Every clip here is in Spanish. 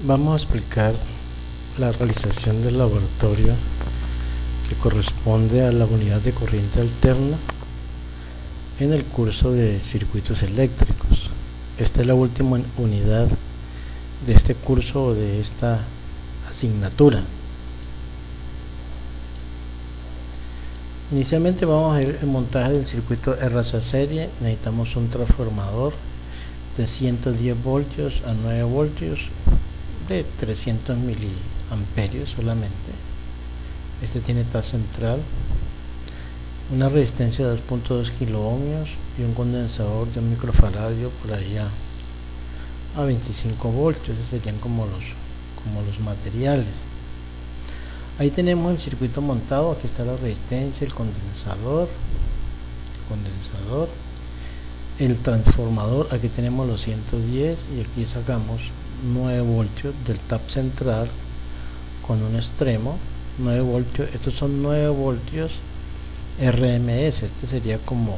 Vamos a explicar la realización del laboratorio que corresponde a la unidad de corriente alterna en el curso de circuitos eléctricos. Esta es la última unidad de este curso o de esta asignatura. Inicialmente vamos a ver el montaje del circuito RC serie. Necesitamos un transformador de 110 voltios a 9 voltios de 300 miliamperios solamente. Este tiene tasa central, una resistencia de 2.2 kilo ohmios y un condensador de 1 microfaradio por ahí a 25 voltios. Esos serían como los materiales. Ahí tenemos el circuito montado. Aquí está la resistencia, el condensador, el transformador. Aquí tenemos los 110 y aquí sacamos 9 voltios del tap central con un extremo. 9 voltios, estos son 9 voltios RMS. Este sería como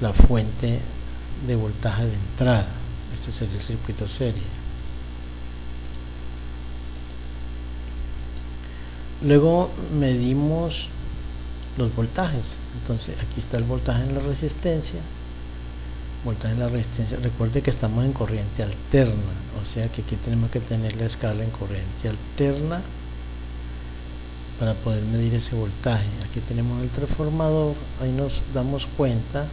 la fuente de voltaje de entrada. Este sería el circuito serie. Luego medimos los voltajes. Entonces aquí está el voltaje en la resistencia. Recuerde que estamos en corriente alterna, o sea que aquí tenemos que tener la escala en corriente alterna para poder medir ese voltaje. Aquí tenemos el transformador. Ahí nos damos cuenta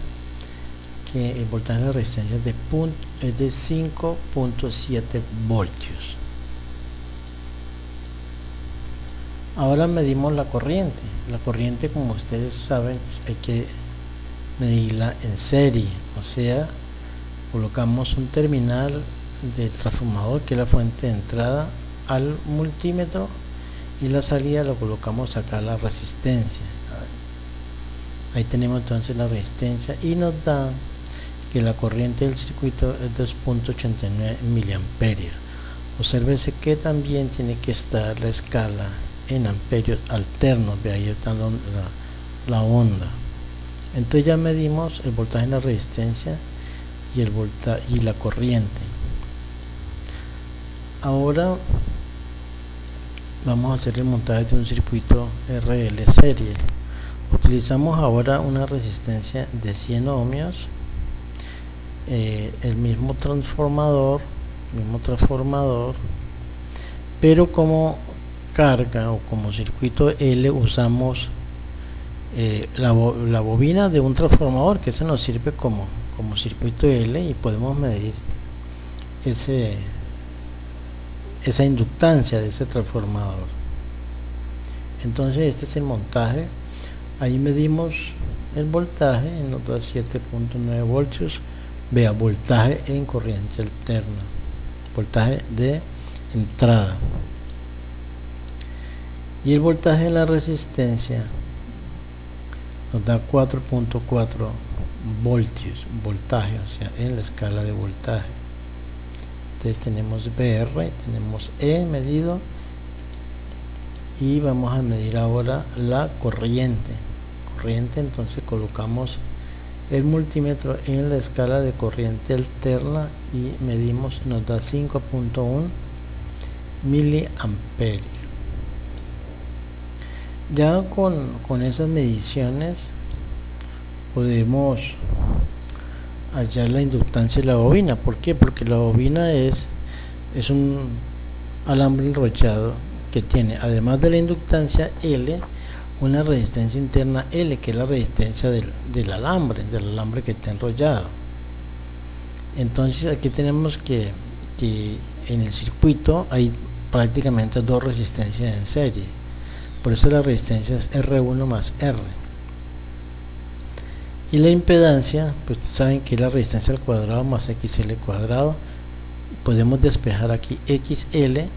que el voltaje de la resistencia es de 5.7 voltios. Ahora medimos la corriente. La corriente, como ustedes saben, hay que medirla en serie, o sea, colocamos un terminal del transformador, que es la fuente de entrada, al multímetro, y la salida lo colocamos acá a la resistencia. Ahí tenemos entonces la resistencia y nos da que la corriente del circuito es 2.89 miliamperios. Obsérvese que también tiene que estar la escala en amperios alternos. De ahí está la onda. Entonces ya medimos el voltaje en la resistencia y la corriente. Ahora vamos a hacer el montaje de un circuito RL serie. Utilizamos ahora una resistencia de 100 ohmios, el mismo transformador, pero como carga o como circuito L usamos la bobina de un transformador, que se nos sirve como circuito L, y podemos medir esa inductancia de ese transformador. Entonces este es el montaje. Ahí medimos el voltaje en los 7.9 voltios. Vea, voltaje en corriente alterna, voltaje de entrada, y el voltaje de la resistencia nos da 4.4 voltios, voltaje, o sea, en la escala de voltaje. Entonces tenemos VR, tenemos E medido, y vamos a medir ahora la corriente. Entonces colocamos el multímetro en la escala de corriente alterna y medimos, nos da 5.1 miliamperios. Ya con esas mediciones podemos hallar la inductancia de la bobina. ¿Por qué? Porque la bobina es un alambre enrollado que tiene, además de la inductancia L, una resistencia interna L, que es la resistencia del alambre que está enrollado. Entonces aquí tenemos que en el circuito hay prácticamente dos resistencias en serie. Por eso la resistencia es R1 más R. Y la impedancia, pues saben que es la resistencia al cuadrado más XL cuadrado. Podemos despejar aquí XL.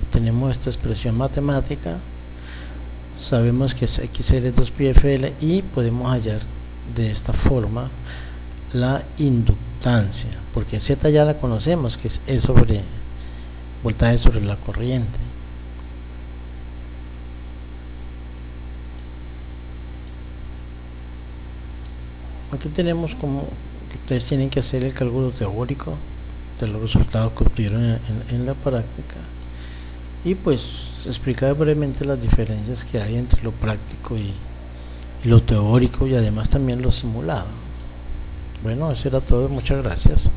Obtenemos esta expresión matemática. Sabemos que es XL es 2πfL, y podemos hallar de esta forma la inductancia, porque Z ya la conocemos, que es E sobre voltaje sobre la corriente. Aquí tenemos como ustedes tienen que hacer el cálculo teórico de los resultados que obtuvieron en la práctica, y pues explicar brevemente las diferencias que hay entre lo práctico y lo teórico, y además también lo simulado. Bueno, eso era todo, muchas gracias.